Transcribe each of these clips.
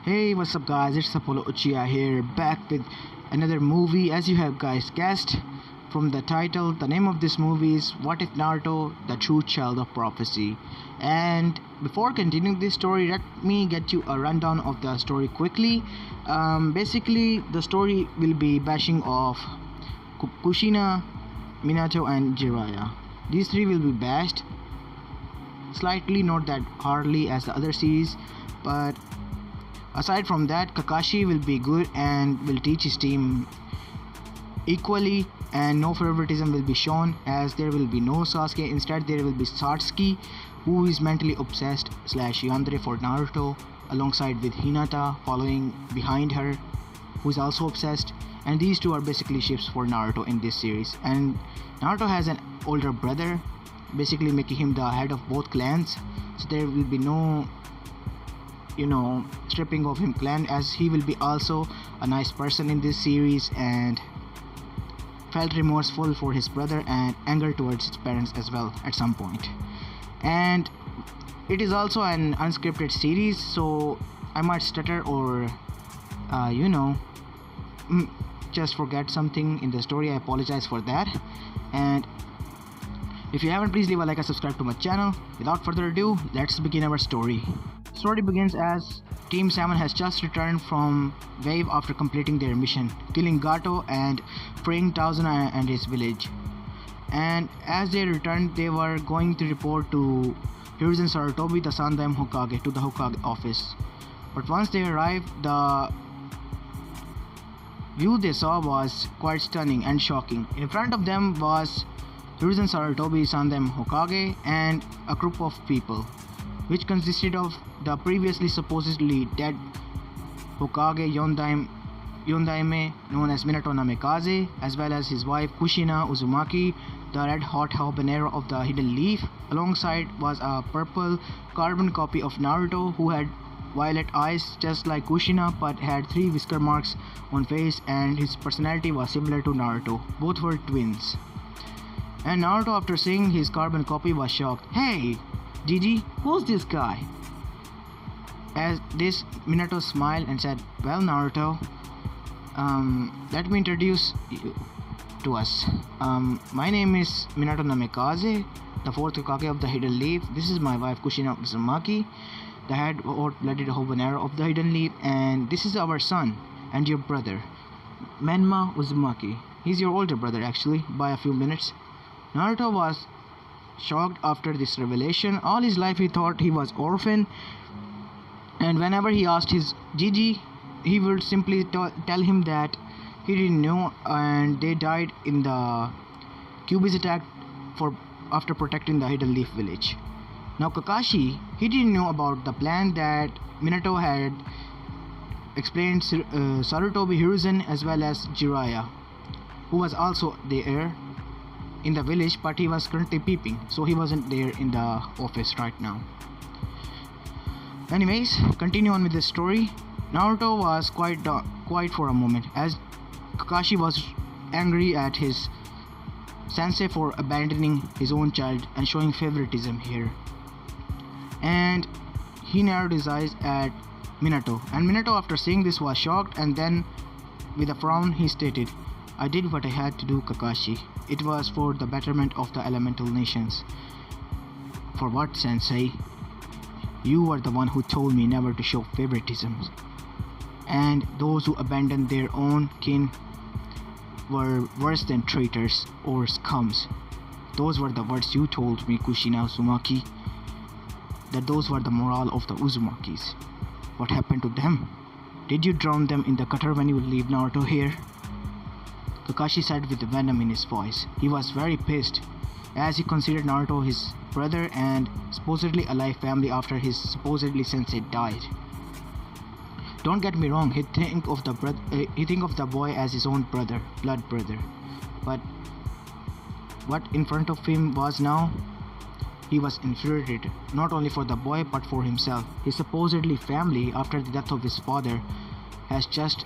Hey, what's up guys, it's Apollo Uchiha here, back with another movie. As you have guys guessed from the title, the name of this movie is What If Naruto, the True Child of Prophecy. And before continuing this story, let me get you a rundown of the story quickly. Basically, the story will be bashing of Kushina, Minato and Jiraiya. These three will be bashed slightly, not that hardly as the other series, but aside from that, Kakashi will be good and will teach his team equally, and no favoritism will be shown, as there will be no Sasuke. Instead, there will be Satsuki, who is mentally obsessed / yandere for Naruto, alongside with Hinata following behind her, who is also obsessed. And these two are basically ships for Naruto in this series. And Naruto has an older brother, basically making him the head of both clans, so there will be no stripping of him clan, as he will be also a nice person in this series and felt remorseful for his brother and anger towards his parents as well at some point. And it is also an unscripted series, so I might stutter or just forget something in the story. I apologize for that. And if you haven't, please leave a like and subscribe to my channel. Without further ado, let's begin our story. The story begins as Team 7 has just returned from Wave after completing their mission, killing Gato and freeing Tauzuna and his village. And as they returned, they were going to report to Hiruzen Sarutobi, the Sandaime Hokage, to the Hokage office. But once they arrived, the view they saw was quite stunning and shocking. In front of them was Hiruzen Sarutobi, Sandaime Hokage, and a group of people, which consisted of the previously supposedly dead Hokage Yondaime known as Minato Namikaze, as well as his wife Kushina Uzumaki, the red hot habanero of the Hidden Leaf. Alongside was a purple carbon copy of Naruto, who had violet eyes just like Kushina but had 3 whisker marks on face, and his personality was similar to Naruto. Both were twins. And Naruto, after seeing his carbon copy, was shocked. "Hey, Gigi, who's this guy?" As this, Minato smiled and said, "Well, Naruto, let me introduce you to us. My name is Minato Namikaze, the 4th Hokage of the Hidden Leaf. This is my wife Kushina Uzumaki, the head blooded habanero of the Hidden Leaf, and this is our son and your brother, Menma Uzumaki. He's your older brother actually, by a few minutes." Naruto was shocked after this revelation. All his life he thought he was orphan, and whenever he asked his Gigi, he would simply tell him that he didn't know, and they died in the Kyuubi's attack after protecting the Hidden Leaf village. Now Kakashi, he didn't know about the plan that Minato had explained Sarutobi, Hiruzen, as well as Jiraiya, who was also there in the village, but he was currently peeping, so he wasn't there in the office right now. Anyways, continue on with this story. Naruto was quiet for a moment, as Kakashi was angry at his sensei for abandoning his own child and showing favoritism here. And he narrowed his eyes at Minato, and Minato, after seeing this, was shocked, and then with a frown he stated, "I did what I had to do, Kakashi. It was for the betterment of the elemental nations." "For what, sensei?" "You were the one who told me never to show favoritism, and those who abandoned their own kin were worse than traitors or scums. Those were the words you told me, Kushina Uzumaki, that those were the morale of the Uzumakis. What happened to them? Did you drown them in the gutter when you leave Naruto here?" Kakashi said with venom in his voice. He was very pissed, as he considered Naruto his brother and supposedly alive family after his supposedly sensei died. Don't get me wrong, he think of the boy as his own brother, blood brother. But what in front of him was now, he was infuriated, not only for the boy but for himself. His supposedly family, after the death of his father, has just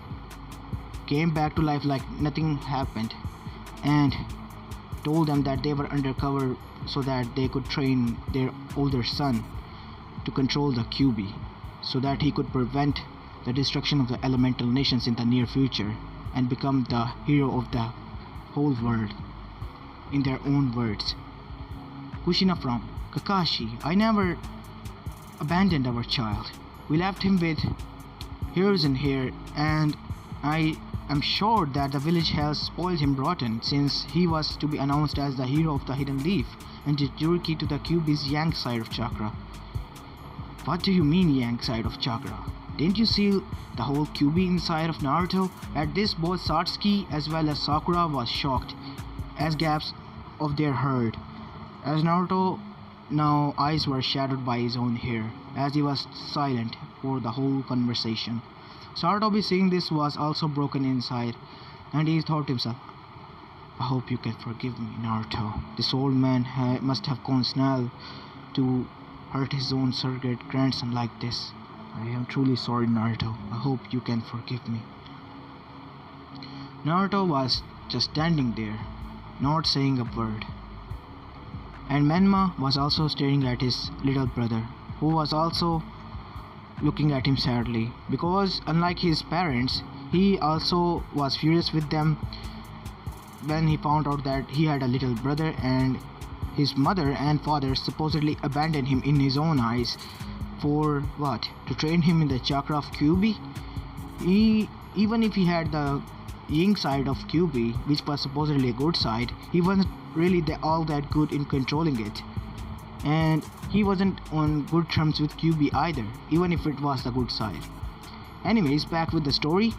came back to life like nothing happened, and told them that they were undercover so that they could train their older son to control the Kyuubi, so that he could prevent the destruction of the elemental nations in the near future and become the hero of the whole world. In their own words, Kushina from Kakashi, I never abandoned our child. We left him with Hiruzen here, and I am sure that the village has spoiled him rotten, since he was to be announced as the hero of the Hidden Leaf and Jinchuriki to the Kyuubi's Yang side of chakra. What do you mean Yang side of chakra? Didn't you see the whole Kyuubi inside of Naruto? At this, both Satsuki as well as Sakura was shocked as gaps of their heard. As Naruto now eyes were shadowed by his own hair, as he was silent for the whole conversation. Sarutobi seeing this was also broken inside, and he thought to himself, I hope you can forgive me, Naruto. This old man must have gone snarl to hurt his own surrogate grandson like this. I am truly sorry, Naruto. I hope you can forgive me. Naruto was just standing there, not saying a word. And Menma was also staring at his little brother, who was also looking at him sadly, because unlike his parents, he also was furious with them when he found out that he had a little brother and his mother and father supposedly abandoned him in his own eyes. For what? To train him in the chakra of Kyuubi? Even if he had the Yin side of Kyuubi, which was supposedly a good side, he wasn't really all that good in controlling it. And he wasn't on good terms with Kyuubi either, even if it was the good side. Anyways, back with the story.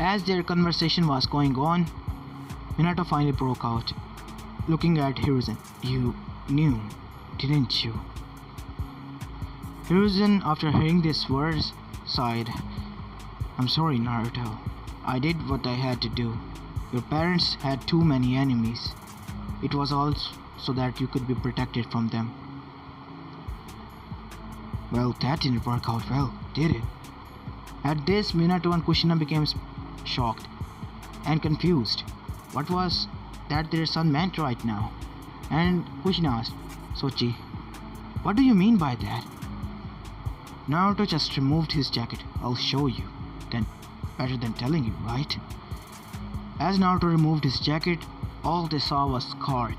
As their conversation was going on, Minato finally broke out, looking at Hiruzen. You knew, didn't you? Hiruzen, after hearing these words, sighed. I'm sorry, Naruto. I did what I had to do. Your parents had too many enemies. It was all so that you could be protected from them. Well, that didn't work out well, did it? At this, Minato and Kushina became shocked and confused. What was that their son meant right now? And Kushina asked, Sochi, what do you mean by that? Naruto just removed his jacket. I'll show you. Then, better than telling you, right? As Naruto removed his jacket, all they saw was scar.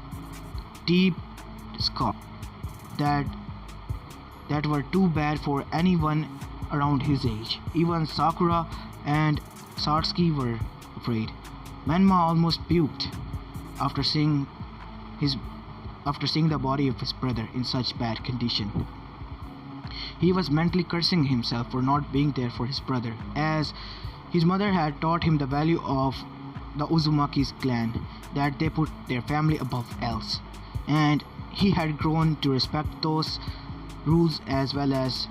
Deep scar that were too bad for anyone around his age. Even Sakura and Satsuki were afraid. Menma almost puked after seeing the body of his brother in such bad condition. He was mentally cursing himself for not being there for his brother, as his mother had taught him the value of the Uzumaki's clan, that they put their family above else, and he had grown to respect those rules as well as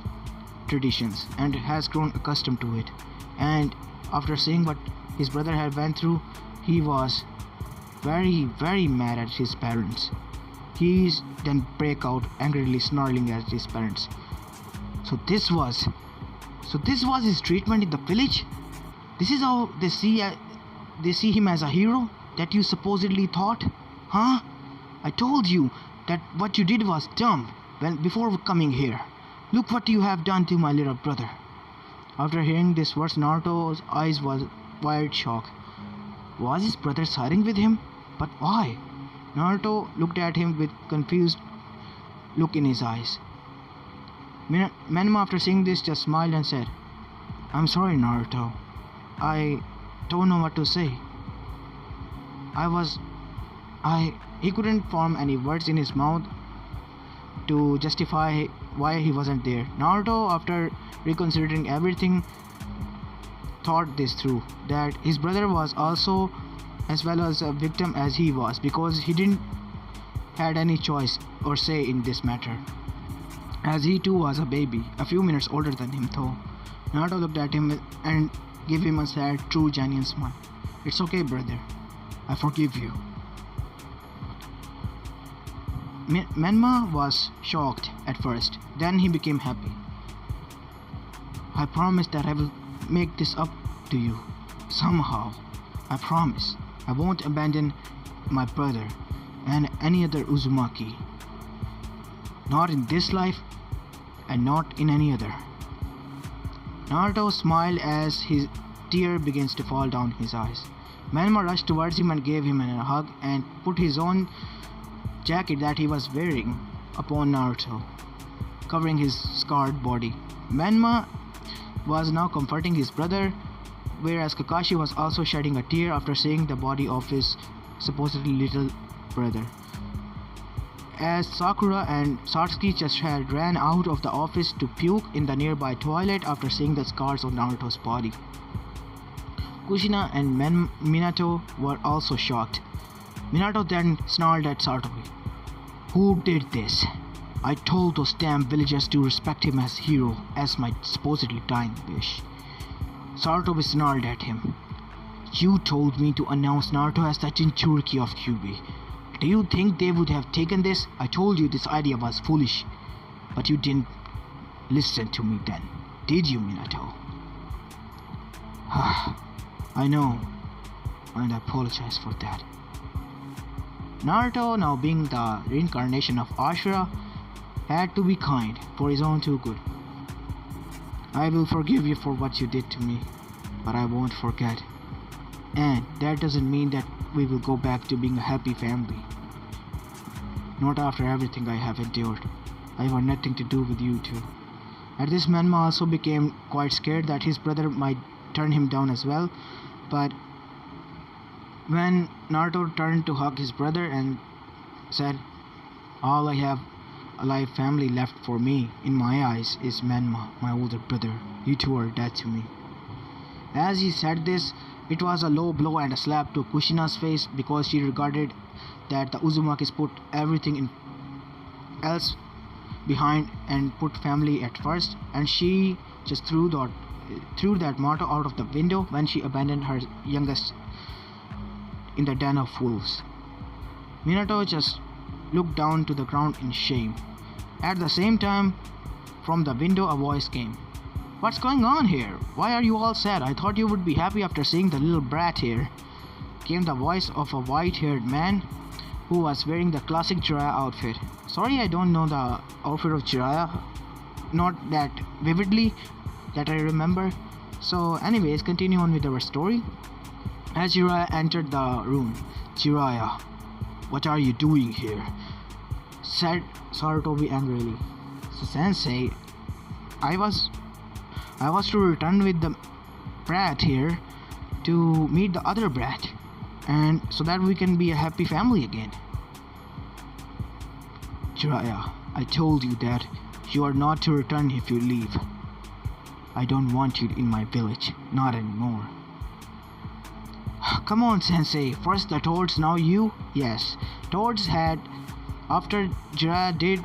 traditions, and has grown accustomed to it. And after seeing what his brother had went through, he was very, very mad at his parents. He then break out angrily snarling at his parents. So this was his treatment in the village? This is how they see him as a hero that you supposedly thought? Huh? I told you that what you did was dumb before coming here. Look what you have done to my little brother. After hearing this words, Naruto's eyes was wide shock. Was his brother siding with him? But why? Naruto looked at him with confused look in his eyes. Menma, after seeing this, just smiled and said, I'm sorry, Naruto. I don't know what to say. He couldn't form any words in his mouth to justify why he wasn't there. Naruto, after reconsidering everything, thought this through, that his brother was also as well as a victim as he was, because he didn't had any choice or say in this matter, as he too was a baby, a few minutes older than him though. Naruto looked at him and gave him a sad, true, genuine smile. It's okay, brother. I forgive you. Menma was shocked at first, then he became happy. I promise that I will make this up to you, somehow. I promise. I won't abandon my brother and any other Uzumaki. Not in this life, and not in any other. Naruto smiled as his tear begins to fall down his eyes. Menma rushed towards him and gave him a hug and put his own jacket that he was wearing upon Naruto, covering his scarred body. Menma was now comforting his brother, whereas Kakashi was also shedding a tear after seeing the body of his supposedly little brother. As Sakura and Satsuki just had ran out of the office to puke in the nearby toilet after seeing the scars on Naruto's body. Kushina and Minato were also shocked. Minato then snarled at Sarutobi. "Who did this? I told those damn villagers to respect him as hero, as my supposedly dying wish." Sarutobi snarled at him. "You told me to announce Naruto as the Jinchuriki of Kyuubi. Do you think they would have taken this? I told you this idea was foolish. But you didn't listen to me then, did you, Minato?" "I know, and I apologize for that." Naruto, now being the reincarnation of Ashura, had to be kind for his own too good. "I will forgive you for what you did to me, but I won't forget. And that doesn't mean that we will go back to being a happy family. Not after everything I have endured. I want nothing to do with you two." At this, Menma also became quite scared that his brother might turn him down as well, but when Naruto turned to hug his brother and said, "All I have alive family left for me, in my eyes, is Menma, my older brother. You two are dead to me." As he said this, it was a low blow and a slap to Kushina's face, because she regarded that the Uzumakis put everything else behind and put family at first, and she just threw that motto out of the window when she abandoned her youngest in the den of wolves. Minato just looked down to the ground in shame. At the same time, from the window a voice came. "What's going on here? Why are you all sad? I thought you would be happy after seeing the little brat here," came the voice of a white-haired man who was wearing the classic Jiraiya outfit. Sorry, I don't know the outfit of Jiraiya, not that vividly that I remember. So anyways, continue on with our story. As Jiraiya entered the room, "Jiraiya, what are you doing here?" said Sarutobi angrily. "So Sensei, I was to return with the brat here to meet the other brat, and so that we can be a happy family again." "Jiraiya, I told you that you are not to return if you leave. I don't want you in my village, not anymore." "Come on, Sensei, first the Toads, now you." Yes, Toads had, after Jiraiya did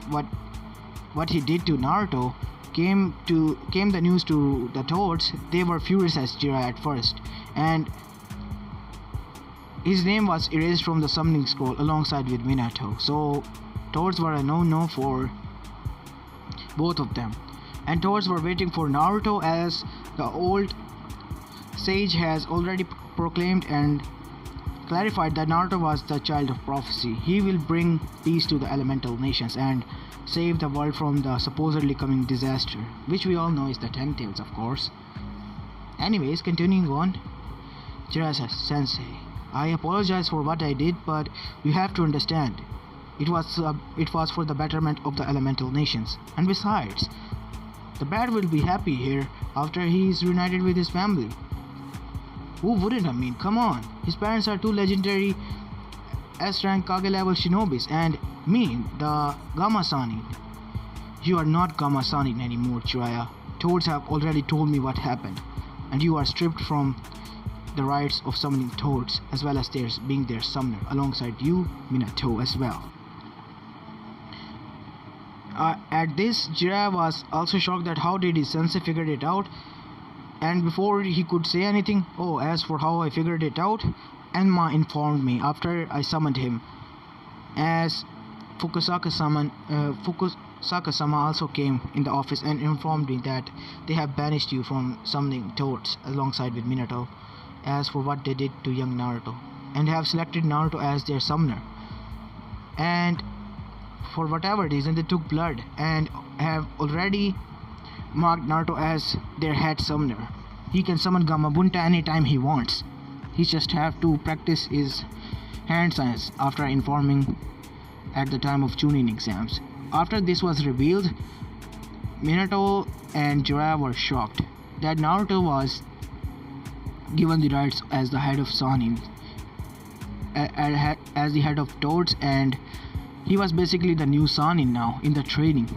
what he did to Naruto, came the news to the Toads. They were furious at Jiraiya at first, and his name was erased from the summoning scroll alongside with Minato. So Toads were a no-no for both of them, and Toads were waiting for Naruto, as the old sage has already proclaimed and clarified that Naruto was the child of prophecy. He will bring peace to the elemental nations and save the world from the supposedly coming disaster, which we all know is the Ten Tails, of course. Anyways, continuing on, Jiraiya says, "Sensei, I apologize for what I did, but you have to understand, it was for the betterment of the elemental nations. And besides, the brat will be happy here after he is reunited with his family." Who wouldn't? I mean, come on. His parents are two legendary S-rank Kage level shinobis, and me, the Gamma Sanin. "You are not Gamma Sanin anymore, Jiraiya. Toads have already told me what happened, and you are stripped from the rights of summoning Toads, as well as being their summoner, alongside you, Minato, as well." At this, Jiraiya was also shocked that how did his sensei figure it out. And before he could say anything, "Oh, as for how I figured it out, Enma informed me after I summoned him." As Fukusaka-sama also came in the office and informed me that they have banished you from summoning Toads alongside with Minato, as for what they did to young Naruto, and have selected Naruto as their summoner. And for whatever reason, they took blood and have already marked Naruto as their head summoner. He can summon Gamabunta anytime he wants. He just have to practice his hand signs after informing at the time of Chunin exams. After this was revealed, Minato and Jiraiya were shocked that Naruto was given the rights as the head of Sanin, as the head of Toads, and he was basically the new Sanin now in the training.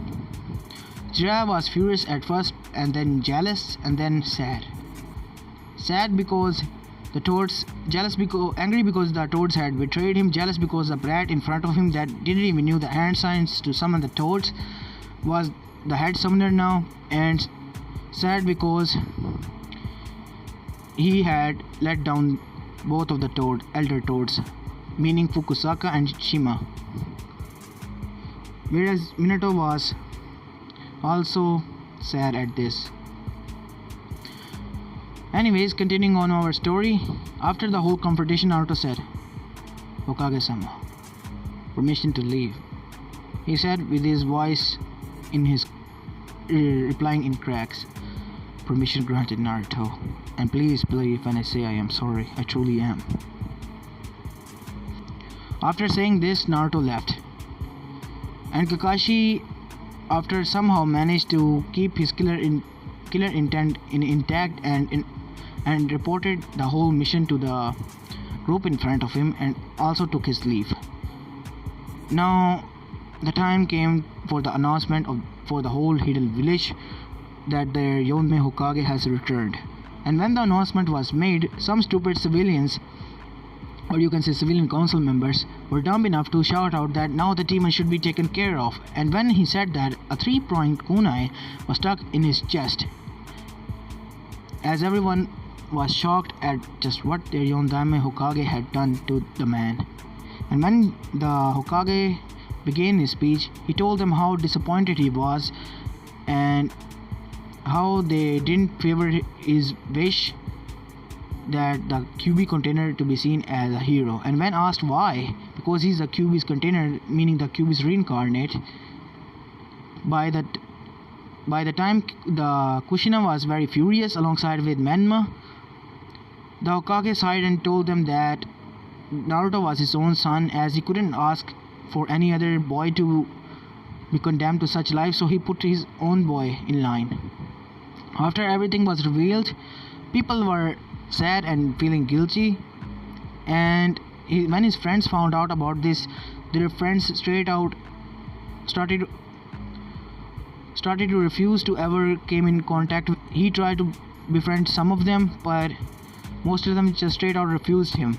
Jiraiya was furious at first, and then jealous, and then sad. Sad because the Toads, angry because the Toads had betrayed him, jealous because the brat in front of him that didn't even knew the hand signs to summon the Toads was the head summoner now, and sad because he had let down both of the elder Toads, meaning Fukusaka and Shima. Whereas Minato was also sad at this. Anyways, continuing on our story, after the whole confrontation, Naruto said, "Hokage-sama, permission to leave," he said with his voice in his replying in cracks. "Permission granted, Naruto, and please believe when I say I am sorry. I truly am." After saying this, Naruto left, and Kakashi, after somehow managed to keep his killer intent intact and reported the whole mission to the group in front of him, and also took his leave. Now the time came for the announcement for the whole hidden village that their Yonmei Hokage has returned. And when the announcement was made, some stupid civilians, or you can say civilian council members, were dumb enough to shout out that now the demon should be taken care of. And when he said that, a 3-point kunai was stuck in his chest, as everyone was shocked at just what their Yondaime Hokage had done to the man. And when the Hokage began his speech, he told them how disappointed he was and how they didn't favor his wish that the QB container to be seen as a hero. And when asked why, because he's the QB's container, meaning the QB's reincarnate, by the time the Kushina was very furious alongside with Menma, the Hokage sighed and told them that Naruto was his own son, as he couldn't ask for any other boy to be condemned to such life, so he put his own boy in line. After everything was revealed, people were sad and feeling guilty, and when his friends found out about this, their friends straight out started to refuse to ever came in contact with. He tried to befriend some of them, but most of them just straight out refused him.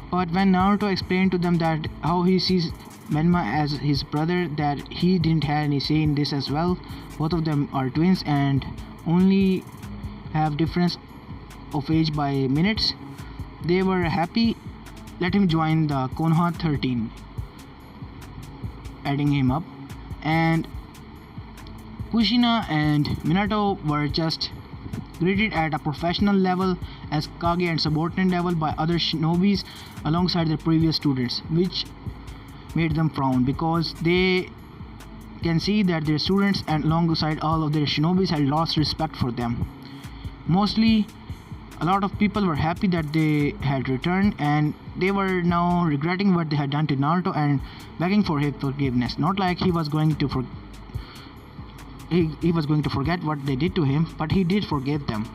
But when Naruto explained to them that how he sees Menma as his brother, that he didn't have any say in this as well, both of them are twins and only have difference of age by minutes, they were happy, let him join the Konoha 13, adding him up. And Kushina and Minato were just greeted at a professional level as Kage and subordinate level by other shinobis alongside their previous students, which made them frown because they can see that their students and alongside all of their shinobis had lost respect for them. Mostly, a lot of people were happy that they had returned, and they were now regretting what they had done to Naruto and begging for his forgiveness. Not like he was going to forget what they did to him, but he did forgive them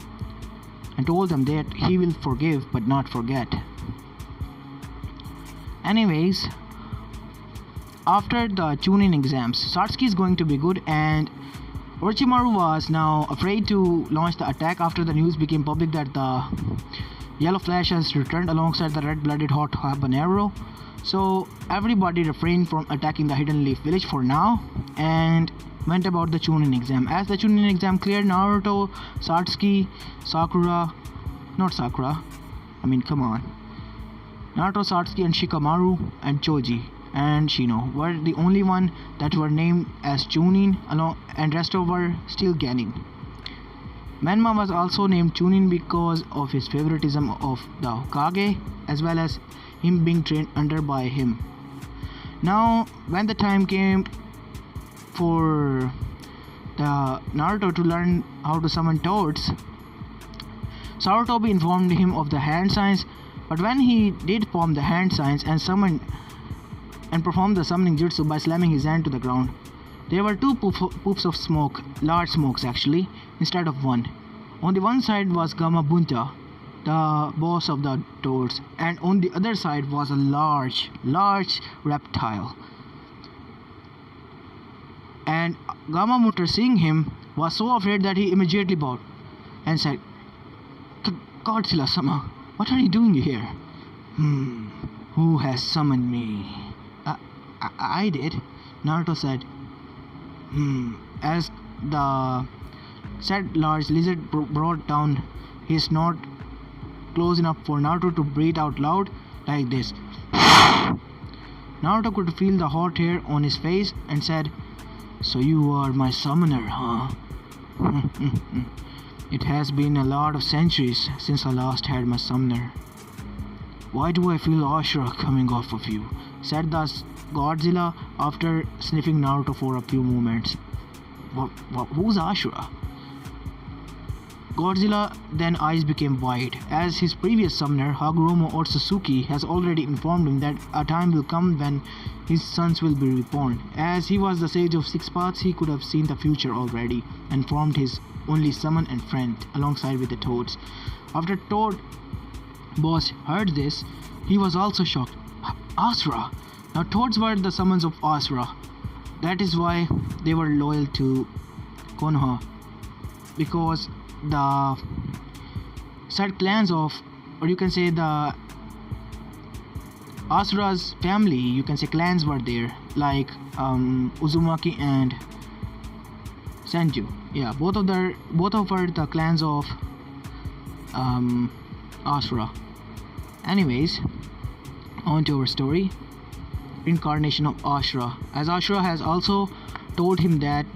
and told them that he will forgive but not forget. Anyways, after the Chunin exams, Satsuki is going to be good, and Orochimaru was now afraid to launch the attack after the news became public that the Yellow Flash has returned alongside the red-blooded hot habanero. So everybody refrained from attacking the Hidden Leaf Village for now and went about the Chunin exam. As the Chunin exam cleared, Naruto, Naruto, Satsuki and Shikamaru and Choji and Shino were the only one that were named as Chunin, and rest of were still Genin. Menma was also named Chunin because of his favoritism of the Hokage, as well as him being trained under by him. Now, when the time came for the Naruto to learn how to summon toads, Sarutobi informed him of the hand signs, but when he did form the hand signs and performed the summoning jutsu by slamming his hand to the ground, there were two poofs of smoke, large smokes actually, instead of one. On the one side was Gamabunta, the boss of the toads, and on the other side was a large reptile. And Gamabunta, seeing him, was so afraid that he immediately bowed and said, Godzilla-sama, what are you doing here? Who has summoned me? I did, Naruto said. As the said large lizard brought down his snout close enough for Naruto to breathe out loud like this. Naruto could feel the hot hair on his face and said, So you are my summoner, huh? It has been a lot of centuries since I last had my summoner. Why do I feel Ashura coming off of you? Said the Godzilla after sniffing Naruto for a few moments. Who's Ashura? Godzilla then eyes became wide, as his previous summoner, Hagoromo Otsutsuki, has already informed him that a time will come when his sons will be reborn. As he was the sage of six paths, he could have seen the future already, and formed his only summon and friend, alongside with the toads. After Toad Boss heard this, he was also shocked. Asura! Now toads were the summons of Asura. That is why they were loyal to Konoha, because the said clans of, or you can say the Asura's family, you can say clans were there, like Uzumaki and Senju. Yeah, both of were the clans of Asura. Anyways, on to our story. Incarnation of Ashura. As Ashura has also told him that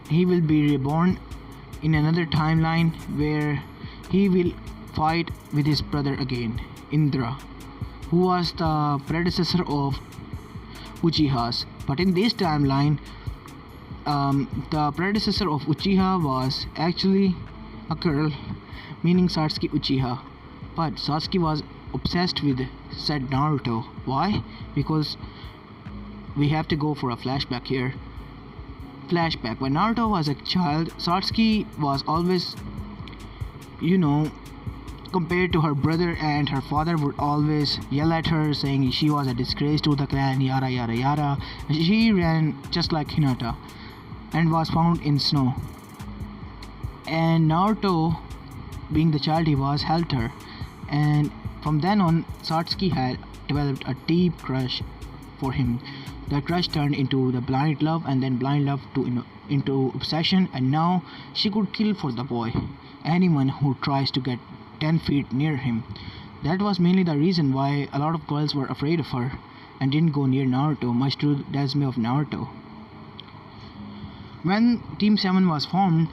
he will be reborn in another timeline where he will fight with his brother again, Indra, who was the predecessor of Uchihas. But in this timeline, the predecessor of Uchiha was actually a girl, meaning Satsuki Uchiha. But Satsuki was obsessed with said Naruto. Why? Because we have to go for a flashback here. Flashback. When Naruto was a child, Satsuki was always, compared to her brother, and her father would always yell at her, saying she was a disgrace to the clan, yada yada yada. She ran just like Hinata and was found in snow. And Naruto, being the child he was, helped her. And from then on, Satsuki had developed a deep crush for him. The crush turned into the blind love, and then blind love into obsession, and now she could kill for the boy anyone who tries to get 10 feet near him. That was mainly the reason why a lot of girls were afraid of her and didn't go near Naruto, much to the dismay of Naruto. When Team 7 was formed,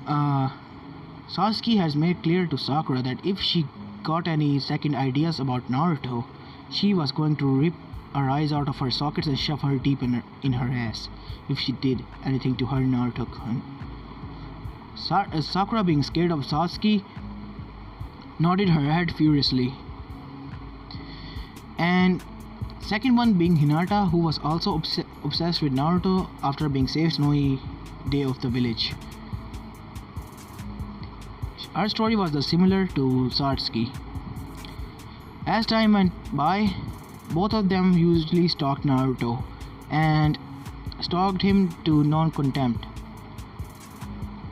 Satsuki has made clear to Sakura that if she got any second ideas about Naruto, she was going to rip her eyes out of her sockets and shove her deep in her ass if she did anything to her Naruto-kun. Sakura, being scared of Satsuki, nodded her head furiously. And second one being Hinata, who was also obsessed with Naruto after being saved snowy day of the village. Her story was similar to Satsuki. As time went by, both of them usually stalked Naruto and stalked him to non-contempt,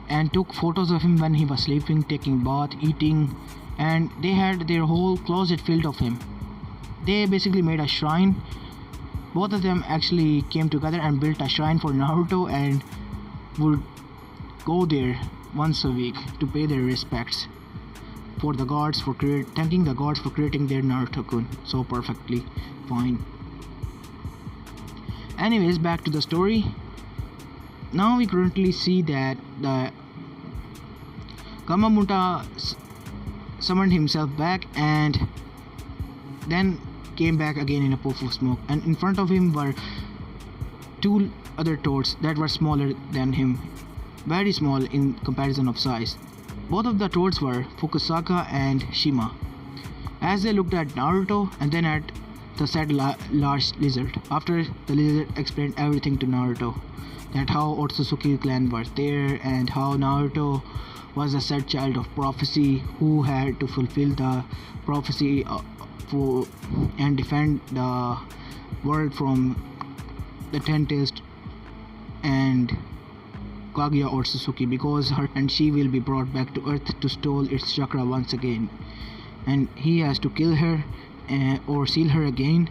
and took photos of him when he was sleeping, taking bath, eating, and they had their whole closet filled of him. They basically made a shrine. Both of them actually came together and built a shrine for Naruto and would go there once a week to pay their respects for the gods for thanking the gods for creating their Naruto-kun so perfectly fine. Anyways, back to the story. Now we currently see that the Gamabunta summoned himself back and then came back again in a puff of smoke, and in front of him were two other toads that were smaller than him. very small in comparison of size. Both of the toads were Fukusaka and Shima. As they looked at Naruto and then at the said large lizard, after the lizard explained everything to Naruto, that how Otsutsuki clan was there and how Naruto was a said child of prophecy who had to fulfill the prophecy and defend the world from the Ten Tailed and Kaguya Otsutsuki, because her and she will be brought back to Earth to steal its chakra once again, and he has to kill her or seal her again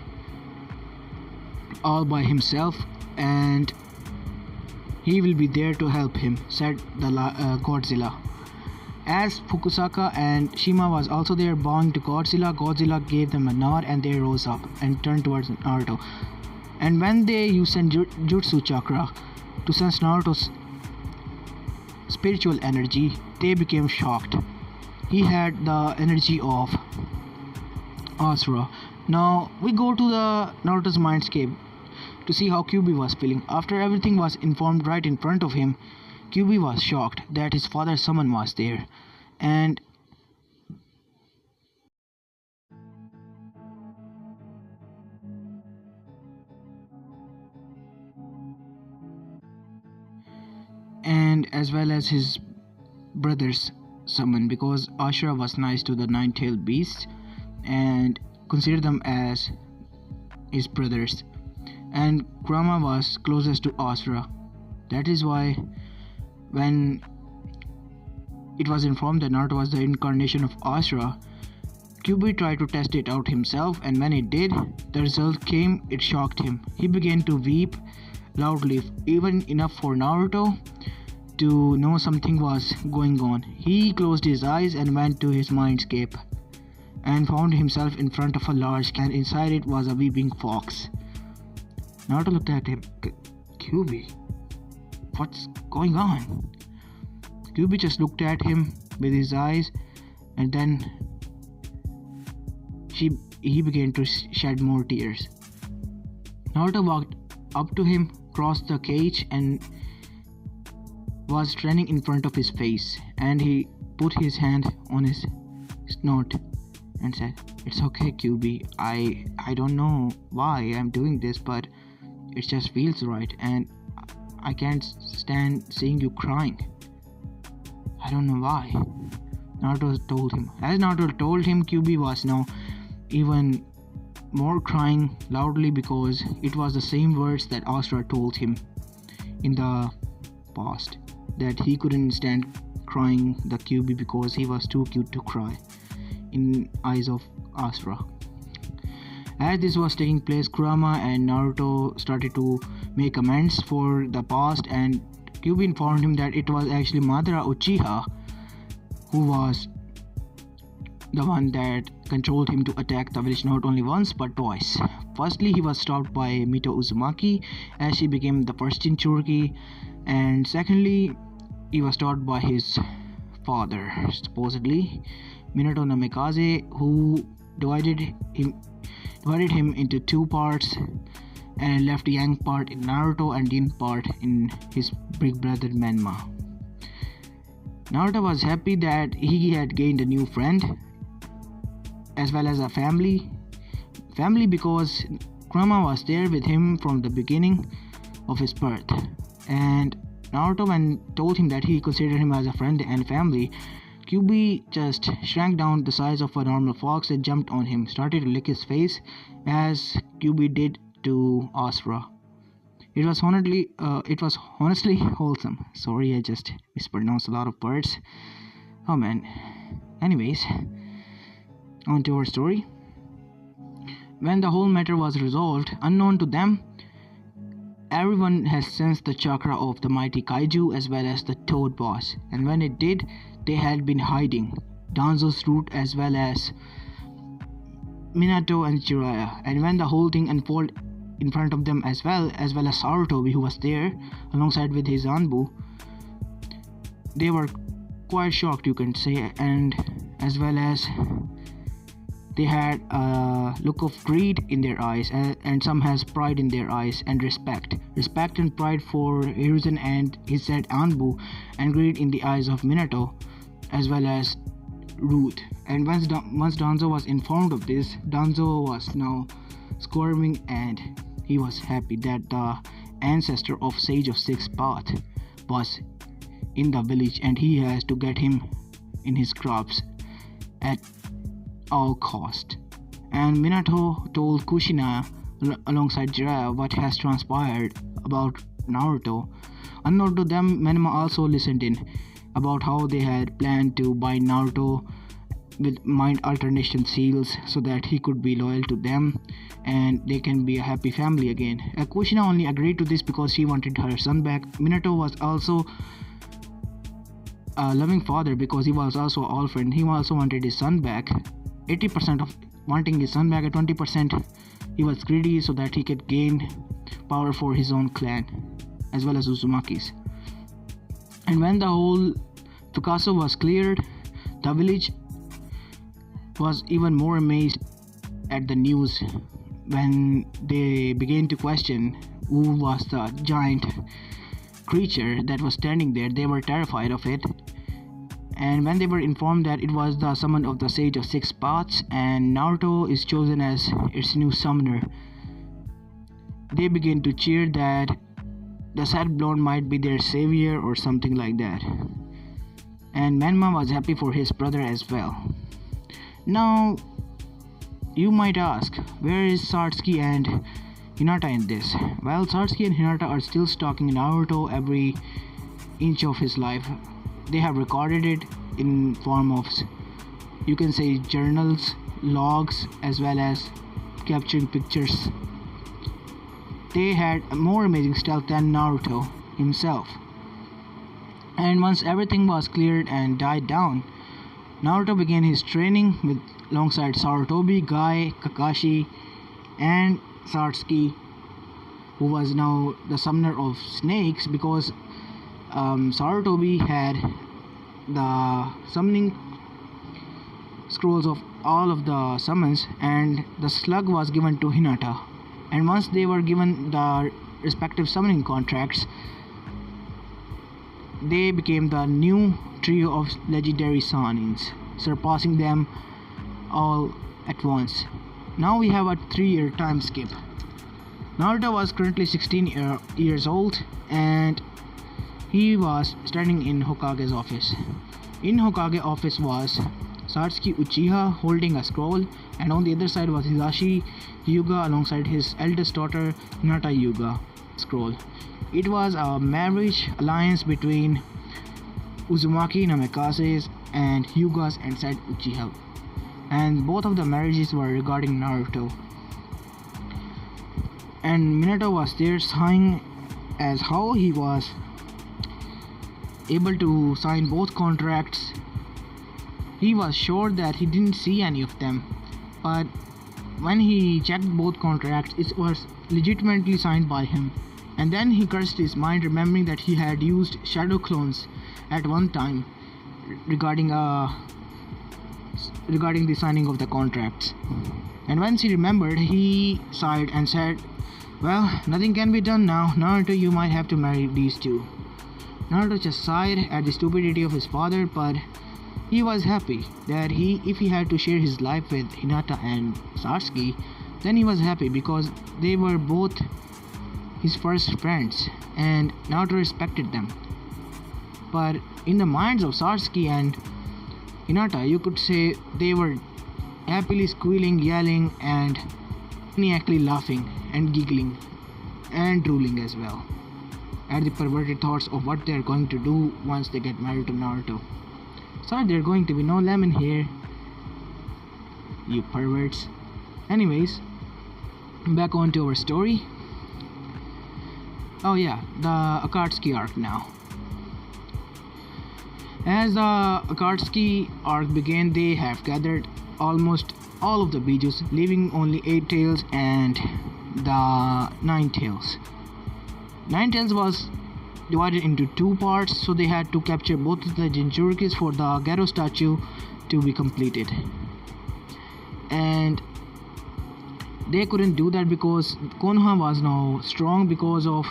all by himself, and he will be there to help him, said the Godzilla. As Fukusaka and Shima was also there bowing to Godzilla, Godzilla gave them a nod and they rose up and turned towards Naruto. And when they used Jutsu Chakra to sense Naruto's spiritual energy, they became shocked. He had the energy of Asura. Now we go to the Naruto's mindscape to see how Kyuubi was feeling. After everything was informed right in front of him, Kyuubi was shocked that his father's summon was there, and as well as his brother's summon, because Ashura was nice to the nine-tailed beasts and considered them as his brothers, and Kurama was closest to Asura. That is why when it was informed that Naruto was the incarnation of Asura, Kyuubi tried to test it out himself, and when it did, the result came. It shocked him. He began to weep loudly, even enough for Naruto to know something was going on. He closed his eyes and went to his mindscape and found himself in front of a large can. Inside it was a weeping fox. Naruto looked at him. Kyuubi, what's going on? Kyuubi just looked at him with his eyes, and then he began to shed more tears. Naruto walked up to him, crossed the cage, and was standing in front of his face, and he put his hand on his snout and said, "It's okay, Kyuubi. I don't know why I'm doing this, but it just feels right, and I can't stand seeing you crying. I don't know why." Naruto told him. As Naruto told him, Kyuubi was now even more crying loudly, because it was the same words that Asura told him in the past, that he couldn't stand crying the Kyuubi because he was too cute to cry in eyes of Asura. As this was taking place, Kurama and Naruto started to make amends for the past, and Kyuubi informed him that it was actually Madara Uchiha who was the one that controlled him to attack the village not only once but twice. Firstly, he was stopped by Mito Uzumaki as she became the first Jinchuriki, and secondly, he was stopped by his father, supposedly Minato Namikaze, who divided him into two parts and left Yang part in Naruto and Yin part in his big brother Menma. Naruto was happy that he had gained a new friend as well as a family because Kurama was there with him from the beginning of his birth, and Naruto, when told him that he considered him as a friend and family, Kyuubi just shrank down the size of a normal fox and jumped on him, started to lick his face as Kyuubi did to Asura. It was honestly wholesome. Sorry, I just mispronounced a lot of words. Oh man. Anyways, on to our story. When the whole matter was resolved, unknown to them, everyone has sensed the chakra of the mighty kaiju as well as the toad boss, and when it did, they had been hiding Danzo's root as well as Minato and Jiraiya, and when the whole thing unfolded in front of them as well as Sarutobi, who was there alongside with his Anbu, they were quite shocked, you can say, and as well as They had a look of greed in their eyes, and some has pride in their eyes, and respect and pride for Hiruzen and his said Anbu, and greed in the eyes of Minato as well as Ruth. And once Danzo was informed of this, Danzo was now squirming, and he was happy that the ancestor of Sage of Six Path was in the village, and he has to get him in his crops at all cost. And Minato told Kushina alongside Jiraiya what has transpired about Naruto. Unknown to them, Menma also listened in about how they had planned to bind Naruto with mind alternation seals so that he could be loyal to them and they can be a happy family again. Kushina only agreed to this because she wanted her son back. Minato was also a loving father because he was also an orphan. He also wanted his son back. 80% of wanting his son back, at 20% he was greedy so that he could gain power for his own clan as well as Uzumaki's. And when the whole Picasso was cleared, the village was even more amazed at the news when they began to question who was the giant creature that was standing there. They were terrified of it, and when they were informed that it was the summon of the Sage of Six Paths and Naruto is chosen as its new summoner, they began to cheer that the sad blonde might be their savior or something like that. And Menma was happy for his brother as well. Now, you might ask, where is Satsuki and Hinata in this? Well, Satsuki and Hinata are still stalking Naruto every inch of his life. They have recorded it in form of, you can say, journals, logs, as well as capturing pictures. They had more amazing stealth than Naruto himself. And once everything was cleared and died down, Naruto began his training alongside Sarutobi, Guy, Kakashi, and Satsuki, who was now the summoner of snakes because Sarutobi had the summoning scrolls of all of the summons, and the slug was given to Hinata. And once they were given the respective summoning contracts, they became the new trio of legendary Sanins, surpassing them all at once. Now we have a 3-year time skip. Naruto was currently 16 years old, and he was standing in Hokage's office. In Hokage's office was Satsuki Uchiha holding a scroll, and on the other side was Hisashi Hyuga alongside his eldest daughter Hinata Hyuga scroll. It was a marriage alliance between Uzumaki Namikaze's and Hyuga's and said Uchiha, and both of the marriages were regarding Naruto. And Minato was there sighing as how he was able to sign both contracts. He was sure that he didn't see any of them, but when he checked both contracts, it was legitimately signed by him. And then he cursed his mind, remembering that he had used shadow clones at one time regarding the signing of the contracts. And once he remembered, he sighed and said, "Well, nothing can be done now. Naruto, you might have to marry these two." Naruto just sighed at the stupidity of his father, but he was happy that if he had to share his life with Hinata and Satsuki, then he was happy because they were both his first friends, and Naruto respected them. But in the minds of Satsuki and Hinata, you could say they were happily squealing, yelling, and maniacally laughing and giggling and drooling as well at the perverted thoughts of what they're going to do once they get married to Naruto. Sorry, there's going to be no lemon here, you perverts. Anyways, back on to our story. Oh yeah, the Akatsuki arc now. As the Akatsuki arc began, they have gathered almost all of the Bijus, leaving only 8 tails and the 9 tails. 9 tails was divided into 2 parts, so they had to capture both of the Jinchurikis for the Garo statue to be completed. and they couldn't do that because Konoha was now strong because of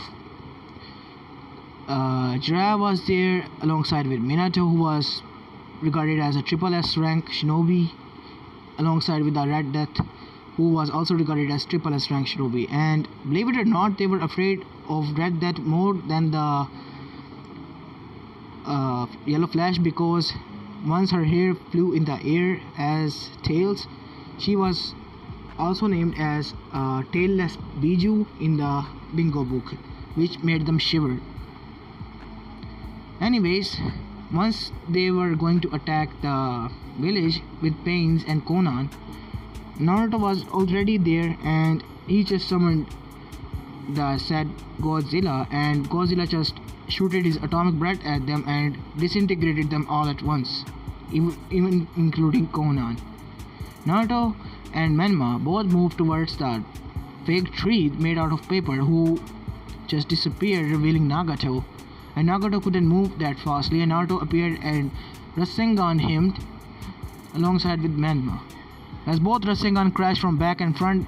Jiraiya was there alongside with Minato, who was regarded as a triple S rank shinobi, alongside with the Red Death, who was also regarded as triple S rank shinobi. And believe it or not, they were afraid of Red Death more than the Yellow Flash, because once her hair flew in the air as tails, she was also named as Tailless Biju in the Bingo book, which made them shiver. Anyways, once they were going to attack the village with Pains and Conan, Naruto was already there, and he just summoned the said Godzilla, and Godzilla just shooted his atomic breath at them and disintegrated them all at once, even including Conan. Naruto and Menma both moved towards the fake tree made out of paper, who just disappeared, revealing Nagato. And Nagato couldn't move that fastly, and Naruto appeared and Rasengan him alongside with Menma. As both Rasengan crashed from back and front,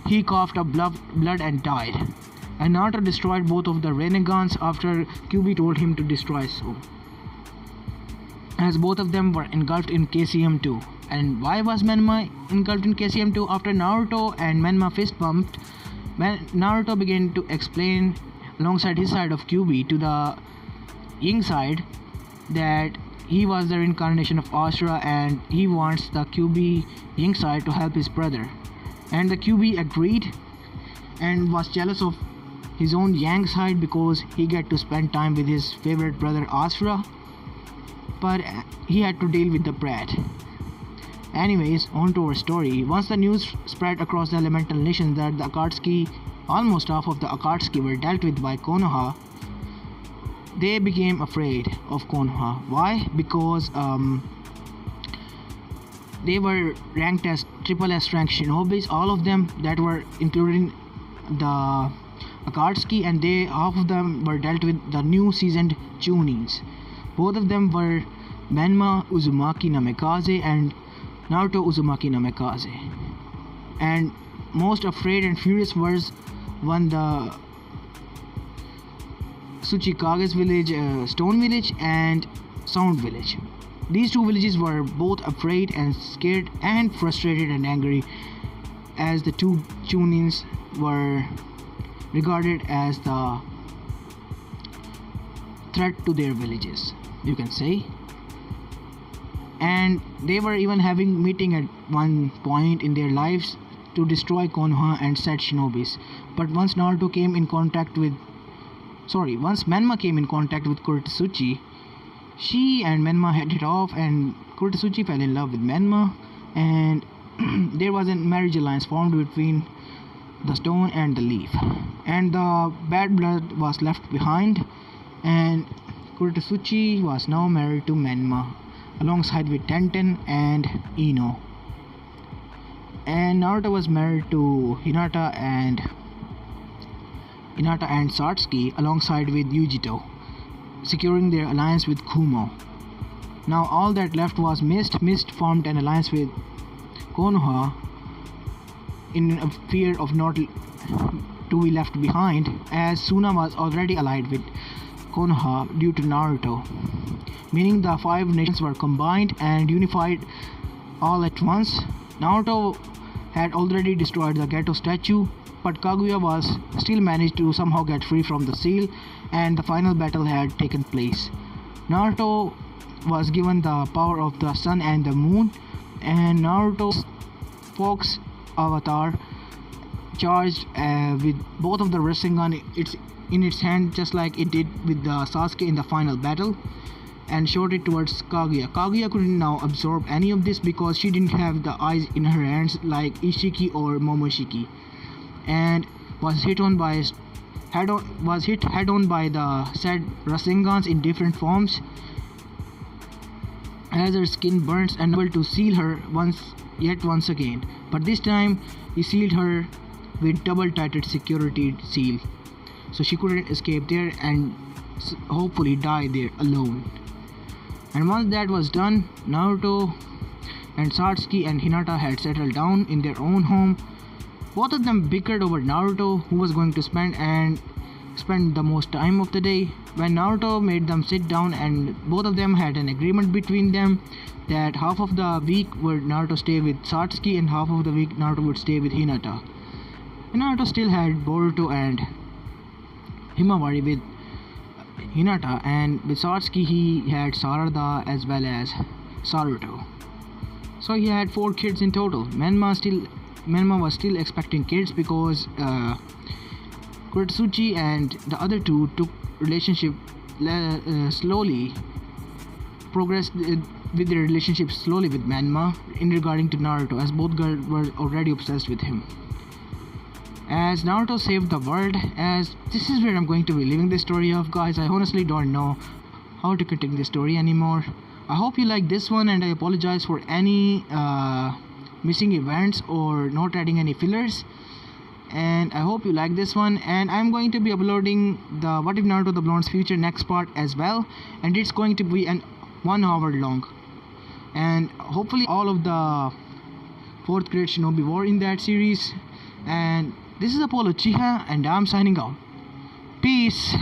he coughed up blood and died. And Naruto destroyed both of the Renegans after Kyuubi told him to destroy so, as both of them were engulfed in KCM2. And why was Menma engulfed in KCM2? After Naruto and Menma fist bumped, Naruto began to explain alongside his side of Kyuubi to the Ying side that he was the reincarnation of Ashura, and he wants the Kyuubi Ying side to help his brother. And the Kyuubi agreed and was jealous of his own Yang side because he get to spend time with his favorite brother Ashura, but he had to deal with the brat. Anyways, on to our story. Once the news spread across the elemental nations that the Akatsuki, almost half of the Akatsuki, were dealt with by Konoha, they became afraid of Konoha. Why? Because they were ranked as triple S rank shinobis, all of them that were including the Akatsuki, and they half of them were dealt with the new seasoned Chunins. Both of them were Menma Uzumaki Namikaze and Naruto Uzumaki Namikaze. And most afraid and furious was when the Tsuchikage's village, Stone Village and Sound Village. These two villages were both afraid and scared and frustrated and angry, as the two Chunins were regarded as the threat to their villages, you can say. And they were even having meeting at one point in their lives to destroy Konoha and said shinobis. But once Menma came in contact with Kuretsuchi, she and Menma hit it off, and Kuretsuchi fell in love with Menma, and there was a marriage alliance formed between the stone and the leaf, and the bad blood was left behind, and Kuretsuchi was now married to Menma alongside with Tenten and Ino. And Naruto was married to Hinata and Satsuki alongside with Yujito, securing their alliance with Kumo. Now all that left was Mist. Mist formed an alliance with Konoha in a fear of not to be left behind, as Suna was already allied with Konoha due to Naruto, meaning the five nations were combined and unified all at once. Naruto had already destroyed the Geto statue, but Kaguya was still managed to somehow get free from the seal, and the final battle had taken place. Naruto was given the power of the sun and the moon, and Naruto's Fox avatar charged with both of the Rasengan in its hand, just like it did with the Sasuke in the final battle, and shot it towards Kaguya. Kaguya couldn't now absorb any of this because she didn't have the eyes in her hands like Ishiki or Momoshiki, and was hit head-on by the said Rasengans in different forms, as her skin burns and able to seal her once again. But this time he sealed her with double tighted security seal, so she couldn't escape there and hopefully die there alone. And once that was done, Naruto and Satsuki and Hinata had settled down in their own home. Both of them bickered over Naruto, who was going to spend the most time of the day. When Naruto made them sit down, and both of them had an agreement between them that half of the week would Naruto stay with Satsuki and half of the week Naruto would stay with Hinata. And Naruto still had Boruto and Himawari with Hinata, and with Satsuki he had Sarada as well as Saruto. So he had 4 kids in total. Menma was still expecting kids because Kuretsuchi and the other two took relationship slowly, progressed with their relationship slowly with Menma in regarding to Naruto, as both girls were already obsessed with him. As Naruto saved the world, as this is where I'm going to be leaving the story off, guys. I honestly don't know how to continue the story anymore. I hope you like this one, and I apologize for any missing events or not adding any fillers. And I hope you like this one, and I'm going to be uploading the What If Naruto the Blonde's Future next part as well, and it's going to be an 1 hour long, and hopefully all of the 4th grade Shinobi War in that series. And this is Apollo Chiha, and I'm signing out. Peace.